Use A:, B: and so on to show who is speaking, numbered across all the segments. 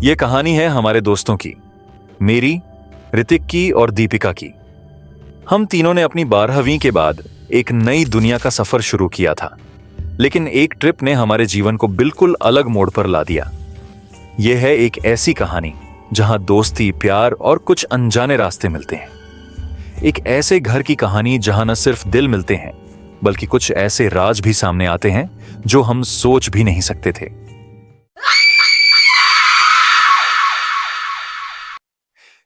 A: ये कहानी है हमारे दोस्तों की, मेरी, ऋतिक की और दीपिका की। हम तीनों ने अपनी 12वीं के बाद एक नई दुनिया का सफर शुरू किया था, लेकिन एक ट्रिप ने हमारे जीवन को बिल्कुल अलग मोड़ पर ला दिया। यह है एक ऐसी कहानी जहां दोस्ती, प्यार और कुछ अनजाने रास्ते मिलते हैं। एक ऐसे घर की कहानी जहां न सिर्फ दिल मिलते हैं, बल्कि कुछ ऐसे राज भी सामने आते हैं जो हम सोच भी नहीं सकते थे।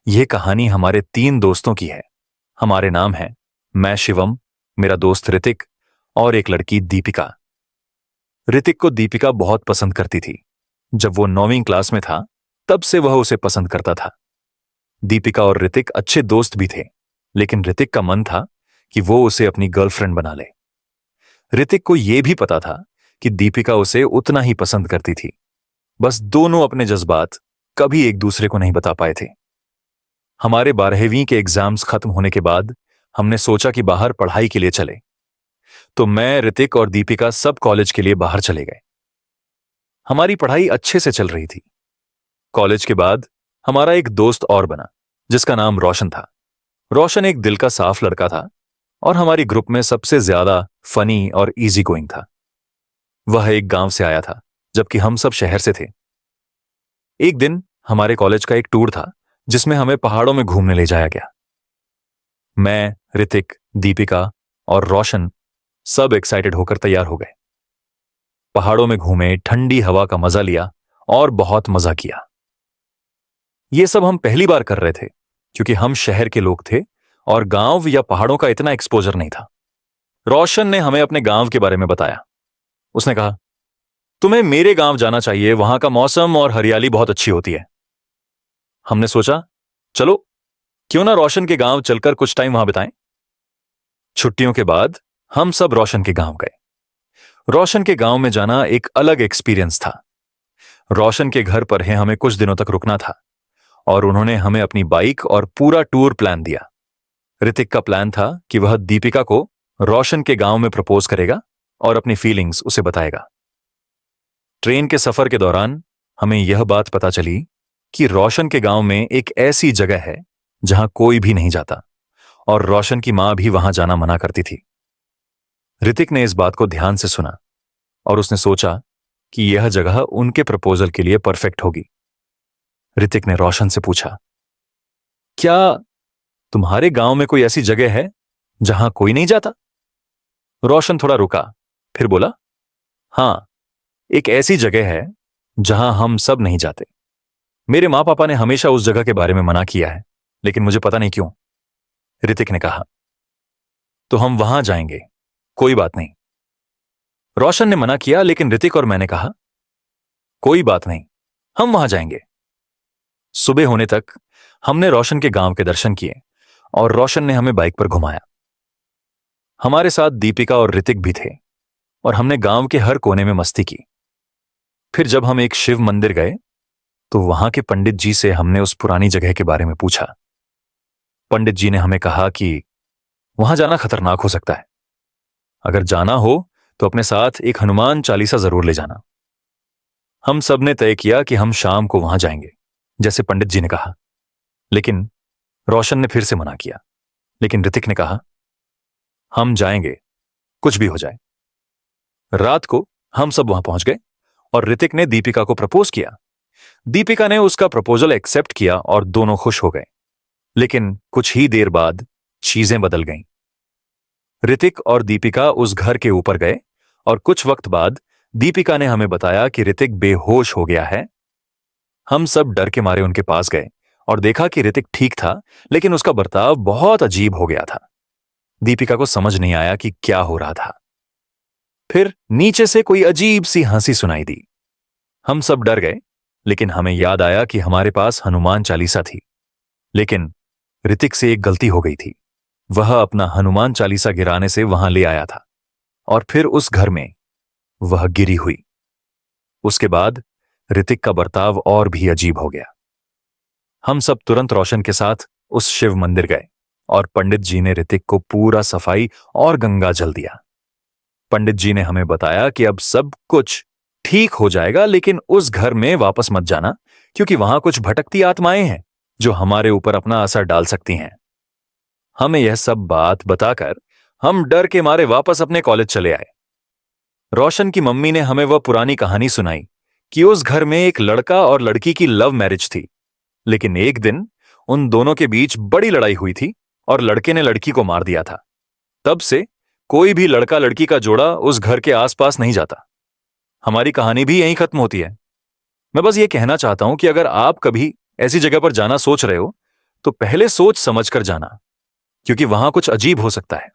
A: यह कहानी हमारे 3 दोस्तों की है। हमारे नाम हैं, मैं शिवम, मेरा दोस्त ऋतिक और एक लड़की दीपिका। ऋतिक को दीपिका बहुत पसंद करती थी। जब वो 9वीं क्लास में था, तब से वह उसे पसंद करता था। दीपिका और ऋतिक अच्छे दोस्त भी थे, लेकिन ऋतिक का मन था कि वो उसे अपनी गर्लफ्रेंड बना ले। ऋतिक को यह भी पता था कि दीपिका उसे उतना ही पसंद करती थी, बस दोनों अपने जज्बात कभी एक दूसरे को नहीं बता पाए थे। हमारे 12वीं के एग्जाम्स खत्म होने के बाद हमने सोचा कि बाहर पढ़ाई के लिए चले, तो मैं, ऋतिक और दीपिका सब कॉलेज के लिए बाहर चले गए। हमारी पढ़ाई अच्छे से चल रही थी। कॉलेज के बाद हमारा एक दोस्त और बना, जिसका नाम रोशन था। रोशन एक दिल का साफ लड़का था और हमारी ग्रुप में सबसे ज्यादा फनी और इजी गोइंग था। वह एक गांव से आया था, जबकि हम सब शहर से थे। एक दिन हमारे कॉलेज का एक टूर था, जिसमें हमें पहाड़ों में घूमने ले जाया गया। मैं, ऋतिक, दीपिका और रोशन सब एक्साइटेड होकर तैयार हो गए। पहाड़ों में घूमे, ठंडी हवा का मजा लिया और बहुत मजा किया। ये सब हम पहली बार कर रहे थे, क्योंकि हम शहर के लोग थे और गांव या पहाड़ों का इतना एक्सपोजर नहीं था। रोशन ने हमें अपने गांव के बारे में बताया। उसने कहा, तुम्हें मेरे गांव जाना चाहिए, वहां का मौसम और हरियाली बहुत अच्छी होती है। हमने सोचा, चलो क्यों ना रोशन के गांव चलकर कुछ टाइम वहां बिताएं। छुट्टियों के बाद हम सब रोशन के गांव गए। रोशन के गांव में जाना एक अलग एक्सपीरियंस था। रोशन के घर पर है हमें कुछ दिनों तक रुकना था और उन्होंने हमें अपनी बाइक और पूरा टूर प्लान दिया। ऋतिक का प्लान था कि वह दीपिका को रोशन के गांव में प्रपोज करेगा और अपनी फीलिंग्स उसे बताएगा। ट्रेन के सफर के दौरान हमें यह बात पता चली कि रोशन के गांव में एक ऐसी जगह है जहां कोई भी नहीं जाता और रोशन की मां भी वहां जाना मना करती थी। ऋतिक ने इस बात को ध्यान से सुना और उसने सोचा कि यह जगह उनके प्रपोजल के लिए परफेक्ट होगी। ऋतिक ने रोशन से पूछा, क्या तुम्हारे गांव में कोई ऐसी जगह है जहां कोई नहीं जाता? रोशन थोड़ा रुका, फिर बोला, हां, एक ऐसी जगह है जहां हम सब नहीं जाते। मेरे मां पापा ने हमेशा उस जगह के बारे में मना किया है, लेकिन मुझे पता नहीं क्यों। ऋतिक ने कहा, तो हम वहां जाएंगे, कोई बात नहीं। रोशन ने मना किया, लेकिन ऋतिक और मैंने कहा, कोई बात नहीं, हम वहां जाएंगे। सुबह होने तक हमने रोशन के गांव के दर्शन किए और रोशन ने हमें बाइक पर घुमाया। हमारे साथ दीपिका और ऋतिक भी थे और हमने गांव के हर कोने में मस्ती की। फिर जब हम एक शिव मंदिर गए, तो वहां के पंडित जी से हमने उस पुरानी जगह के बारे में पूछा। पंडित जी ने हमें कहा कि वहां जाना खतरनाक हो सकता है। अगर जाना हो तो अपने साथ एक हनुमान चालीसा जरूर ले जाना। हम सब ने तय किया कि हम शाम को वहां जाएंगे, जैसे पंडित जी ने कहा। लेकिन रोशन ने फिर से मना किया, लेकिन ऋतिक ने कहा, हम जाएंगे, कुछ भी हो जाए। रात को हम सब वहां पहुंच गए और ऋतिक ने दीपिका को प्रपोज किया। दीपिका ने उसका प्रपोजल एक्सेप्ट किया और दोनों खुश हो गए। लेकिन कुछ ही देर बाद चीजें बदल गईं। ऋतिक और दीपिका उस घर के ऊपर गए और कुछ वक्त बाद दीपिका ने हमें बताया कि ऋतिक बेहोश हो गया है। हम सब डर के मारे उनके पास गए और देखा कि ऋतिक ठीक था, लेकिन उसका बर्ताव बहुत अजीब हो गया था। दीपिका को समझ नहीं आया कि क्या हो रहा था। फिर नीचे से कोई अजीब सी हंसी सुनाई दी। हम सब डर गए, लेकिन हमें याद आया कि हमारे पास हनुमान चालीसा थी। लेकिन ऋतिक से एक गलती हो गई थी। वह अपना हनुमान चालीसा गिराने से वहां ले आया था और फिर उस घर में वह गिरी हुई। उसके बाद ऋतिक का बर्ताव और भी अजीब हो गया। हम सब तुरंत रोशन के साथ उस शिव मंदिर गए और पंडित जी ने ऋतिक को पूरा सफाई और गंगा जल दिया। पंडित जी ने हमें बताया कि अब सब कुछ ठीक हो जाएगा, लेकिन उस घर में वापस मत जाना, क्योंकि वहां कुछ भटकती आत्माएं हैं जो हमारे ऊपर अपना असर डाल सकती हैं। हमें यह सब बात बताकर हम डर के मारे वापस अपने कॉलेज चले आए। रोशन की मम्मी ने हमें वह पुरानी कहानी सुनाई कि उस घर में एक लड़का और लड़की की लव मैरिज थी, लेकिन एक दिन उन दोनों के बीच बड़ी लड़ाई हुई थी और लड़के ने लड़की को मार दिया था। तब से कोई भी लड़का लड़की का जोड़ा उस घर के आसपास नहीं जाता। हमारी कहानी भी यहीं खत्म होती है। मैं बस ये कहना चाहता हूं कि अगर आप कभी ऐसी जगह पर जाना सोच रहे हो तो पहले सोच समझ कर जाना, क्योंकि वहां कुछ अजीब हो सकता है।